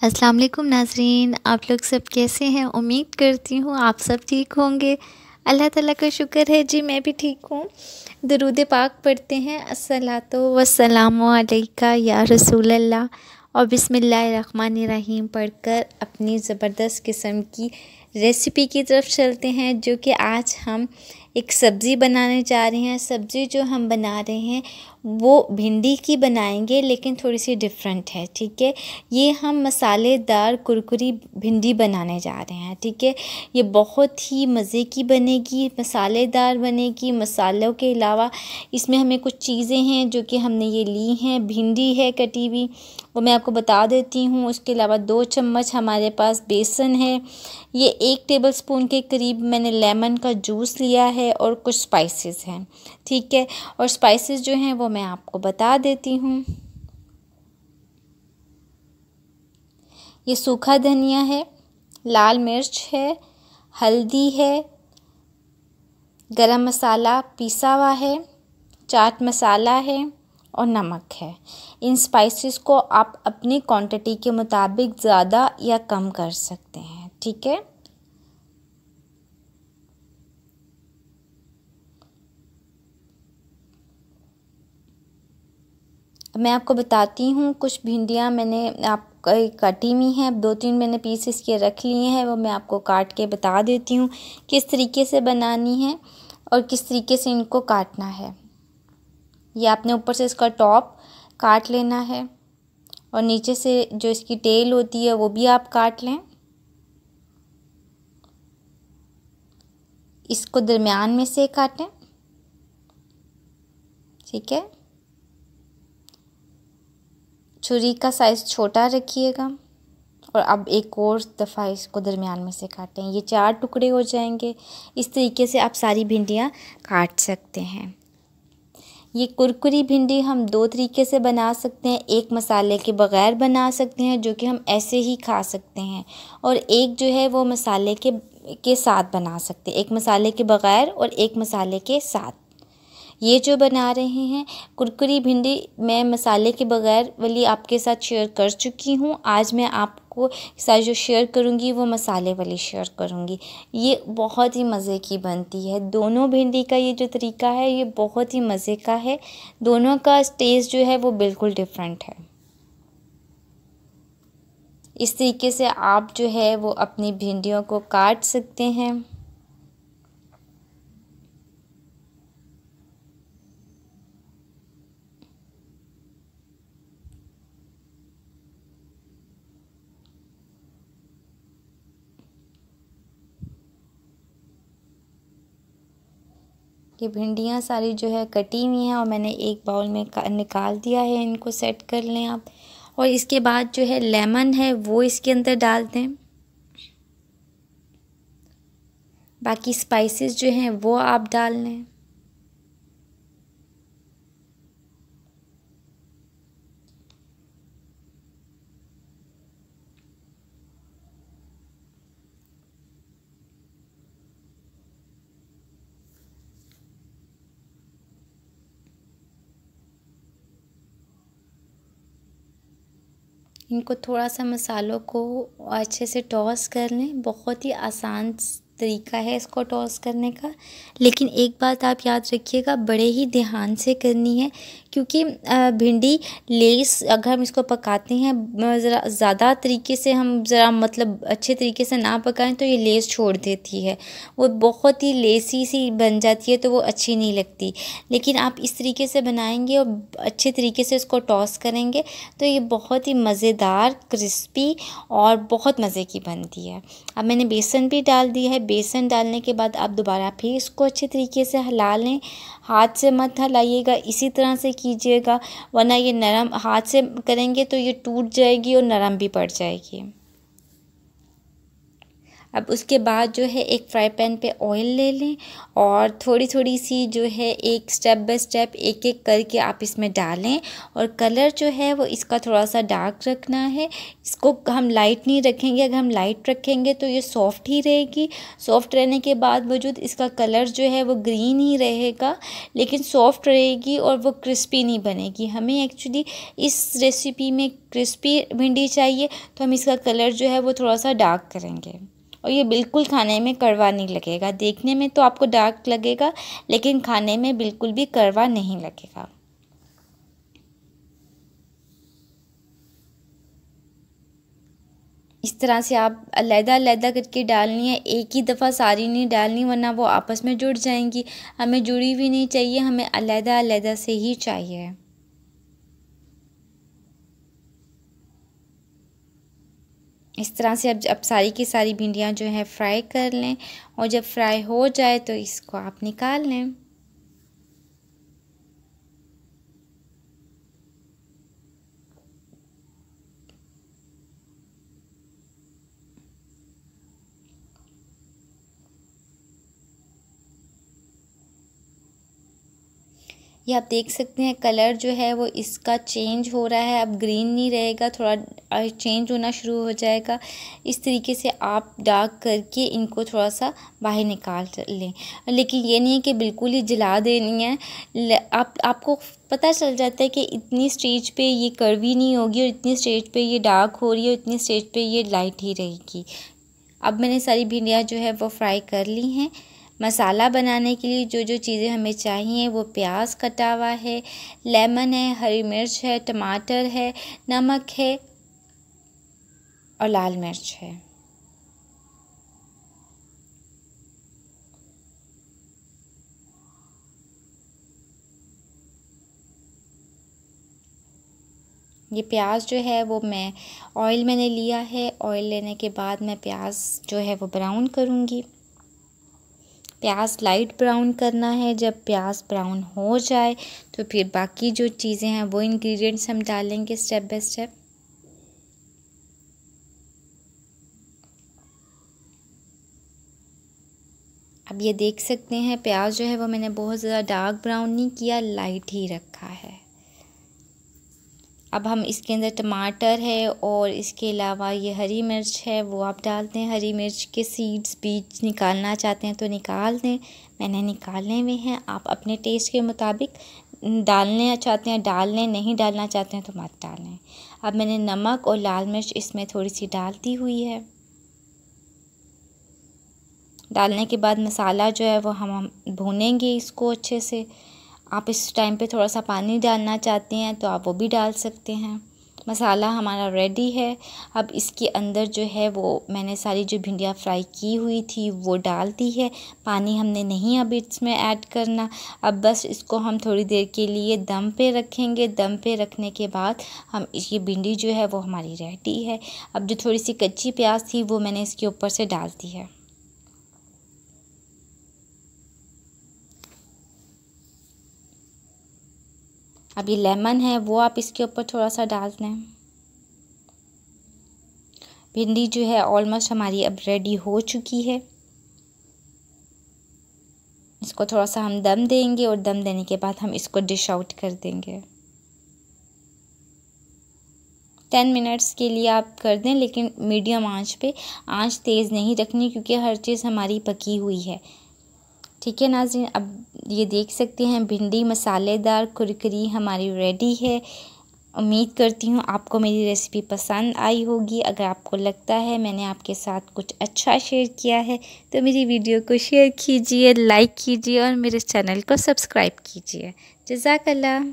अस्सलाम वालेकुम नाज़रीन, आप लोग सब कैसे हैं? उम्मीद करती हूँ आप सब ठीक होंगे। अल्लाह ताला का शुक्र है जी, मैं भी ठीक हूँ। दरूद पाक पढ़ते हैं, अस्सलातु वस्सलामु अलैका या रसूल अल्लाह, और बिस्मिल्लाहिर्रहमानिर्रहीम पढ़कर अपनी ज़बरदस्त किस्म की रेसिपी की तरफ चलते हैं, जो कि आज हम एक सब्ज़ी बनाने जा रहे हैं। सब्ज़ी जो हम बना रहे हैं वो भिंडी की बनाएंगे, लेकिन थोड़ी सी डिफरेंट है। ठीक है, ये हम मसालेदार कुरकुरी भिंडी बनाने जा रहे हैं। ठीक है, ये बहुत ही मज़े की बनेगी, मसालेदार बनेगी। मसालों के अलावा इसमें हमें कुछ चीज़ें हैं जो कि हमने ये ली हैं। भिंडी है कटी हुई, वो मैं आपको बता देती हूँ। उसके अलावा 2 चम्मच हमारे पास बेसन है। ये 1 टेबलस्पून के करीब मैंने लेमन का जूस लिया है, और कुछ स्पाइसेस हैं। ठीक है, और स्पाइसेस जो हैं वो मैं आपको बता देती हूँ। ये सूखा धनिया है, लाल मिर्च है, हल्दी है, गरम मसाला पिसा हुआ है, चाट मसाला है और नमक है। इन स्पाइसेस को आप अपनी क्वांटिटी के मुताबिक ज़्यादा या कम कर सकते हैं। ठीक है, मैं आपको बताती हूँ। कुछ भिंडियाँ मैंने आप कटी हुई हैं, 2-3 मैंने पीस इसके रख लिए हैं, वो मैं आपको काट के बता देती हूँ किस तरीके से बनानी है और किस तरीके से इनको काटना है। ये आपने ऊपर से इसका टॉप काट लेना है, और नीचे से जो इसकी टेल होती है वो भी आप काट लें। इसको दरमियान में से काटें। ठीक है, छुरी का साइज़ छोटा रखिएगा, और अब एक और दफ़ा इसको दरमियान में से काटें। ये 4 टुकड़े हो जाएंगे। इस तरीके से आप सारी भिंडियाँ काट सकते हैं। ये कुरकुरी भिंडी हम 2 तरीके से बना सकते हैं। एक मसाले के बग़ैर बना सकते हैं, जो कि हम ऐसे ही खा सकते हैं, और एक जो है वो मसाले के साथ बना सकते हैं। एक मसाले के बग़ैर और एक मसाले के साथ। ये जो बना रहे हैं कुरकुरी भिंडी, मैं मसाले के बग़ैर वाली आपके साथ शेयर कर चुकी हूँ। आज मैं आपको साथ जो शेयर करूँगी वो मसाले वाली शेयर करूँगी। ये बहुत ही मज़े की बनती है। दोनों भिंडी का ये जो तरीका है ये बहुत ही मज़े का है। दोनों का टेस्ट जो है वो बिल्कुल डिफरेंट है। इस तरीके से आप जो है वो अपनी भिंडियों को काट सकते हैं। ये भिंडियाँ सारी जो है कटी हुई हैं, और मैंने एक बाउल में निकाल दिया है। इनको सेट कर लें आप, और इसके बाद जो है लेमन है वो इसके अंदर डाल दें। बाकी स्पाइसेस जो हैं वो आप डाल लें। इनको थोड़ा सा मसालों को अच्छे से टॉस कर लें। बहुत ही आसान तरीका है इसको टॉस करने का, लेकिन एक बात आप याद रखिएगा, बड़े ही ध्यान से करनी है, क्योंकि भिंडी लेस अगर हम इसको पकाते हैं ज़रा ज़्यादा तरीके से, हम ज़रा मतलब अच्छे तरीके से ना पकाएं तो ये लेस छोड़ देती है। वो बहुत ही लेसी सी बन जाती है, तो वो अच्छी नहीं लगती। लेकिन आप इस तरीके से बनाएंगे और अच्छे तरीके से इसको टॉस करेंगे तो ये बहुत ही मज़ेदार, क्रिस्पी और बहुत मज़े की बनती है। अब मैंने बेसन भी डाल दिया है। बेसन डालने के बाद आप दोबारा फिर इसको अच्छे तरीके से हिला लें। हाथ से मत हिलाइएगा, इसी तरह से कीजिएगा, वरना ये नरम, हाथ से करेंगे तो ये टूट जाएगी और नरम भी पड़ जाएगी। अब उसके बाद जो है एक फ्राई पैन पे ऑयल ले लें और थोड़ी थोड़ी सी जो है एक स्टेप बाय स्टेप एक एक करके आप इसमें डालें। और कलर जो है वो इसका थोड़ा सा डार्क रखना है, इसको हम लाइट नहीं रखेंगे। अगर हम लाइट रखेंगे तो ये सॉफ्ट ही रहेगी। सॉफ्ट रहने के बाद वजूद इसका कलर जो है वो ग्रीन ही रहेगा, लेकिन सॉफ्ट रहेगी और वो क्रिस्पी नहीं बनेगी। हमें एक्चुअली इस रेसिपी में क्रिस्पी भिंडी चाहिए, तो हम इसका कलर जो है वो थोड़ा सा डार्क करेंगे। और ये बिल्कुल खाने में कड़वा नहीं लगेगा। देखने में तो आपको डार्क लगेगा, लेकिन खाने में बिल्कुल भी कड़वा नहीं लगेगा। इस तरह से आप अलग-अलग करके डालनी है, एक ही दफ़ा सारी नहीं डालनी, वरना वो आपस में जुड़ जाएंगी। हमें जुड़ी हुई नहीं चाहिए, हमें अलग-अलग से ही चाहिए। इस तरह से अब सारी की सारी भिंडियाँ जो है फ्राई कर लें, और जब फ्राई हो जाए तो इसको आप निकाल लें। ये आप देख सकते हैं कलर जो है वो इसका चेंज हो रहा है, अब ग्रीन नहीं रहेगा, थोड़ा चेंज होना शुरू हो जाएगा। इस तरीके से आप डार्क करके इनको थोड़ा सा बाहर निकाल लें, लेकिन ये नहीं है कि बिल्कुल ही जला देनी है। आपको पता चल जाता है कि इतनी स्टेज पे ये कड़वी नहीं होगी और इतनी स्टेज पे ये डार्क हो रही है और इतनी स्टेज पे ये लाइट ही रहेगी। अब मैंने सारी भिंडियाँ जो है वो फ्राई कर ली हैं। मसाला बनाने के लिए जो जो चीज़ें हमें चाहिए वो प्याज कटा हुआ है, लेमन है, हरी मिर्च है, टमाटर है, नमक है और लाल मिर्च है। ये प्याज जो है वो ऑयल मैंने लिया है। ऑयल लेने के बाद मैं प्याज जो है वो ब्राउन करूँगी। प्याज लाइट ब्राउन करना है। जब प्याज ब्राउन हो जाए तो फिर बाकी जो चीज़ें हैं वो इंग्रेडिएंट्स हम डालेंगे स्टेप बाय स्टेप। अब ये देख सकते हैं प्याज जो है वो मैंने बहुत ज़्यादा डार्क ब्राउन नहीं किया, लाइट ही रखा है। अब हम इसके अंदर टमाटर है और इसके अलावा ये हरी मिर्च है वो आप डालते हैं। हरी मिर्च के सीड्स बीज निकालना चाहते हैं तो निकाल दें, मैंने निकालने में हैं। आप अपने टेस्ट के मुताबिक डालना चाहते हैं डाल लें, नहीं डालना चाहते हैं तो मत डालें। अब मैंने नमक और लाल मिर्च इसमें थोड़ी सी डालती हुई है। डालने के बाद मसाला जो है वो हम भूनेंगे इसको अच्छे से। आप इस टाइम पे थोड़ा सा पानी डालना चाहते हैं तो आप वो भी डाल सकते हैं। मसाला हमारा रेडी है। अब इसके अंदर जो है वो मैंने सारी जो भिंडियाँ फ्राई की हुई थी वो डाल दी है। पानी हमने नहीं अब इसमें ऐड करना। अब बस इसको हम थोड़ी देर के लिए दम पे रखेंगे। दम पे रखने के बाद हम ये भिंडी जो है वो हमारी रेडी है। अब जो थोड़ी सी कच्ची प्याज थी वो मैंने इसके ऊपर से डाल दी है। अब ये लेमन है वो आप इसके ऊपर थोड़ा सा डाल दें। भिंडी जो है ऑलमोस्ट हमारी अब रेडी हो चुकी है। इसको थोड़ा सा हम दम देंगे और दम देने के बाद हम इसको डिश आउट कर देंगे। 10 मिनट्स के लिए आप कर दें, लेकिन मीडियम आंच पे, आंच तेज़ नहीं रखनी क्योंकि हर चीज़ हमारी पकी हुई है। ठीक है नाज़रीन, अब ये देख सकते हैं भिंडी मसालेदार कुरकुरी हमारी रेडी है। उम्मीद करती हूँ आपको मेरी रेसिपी पसंद आई होगी। अगर आपको लगता है मैंने आपके साथ कुछ अच्छा शेयर किया है तो मेरी वीडियो को शेयर कीजिए, लाइक कीजिए और मेरे चैनल को सब्सक्राइब कीजिए। जज़ाकल्लाह।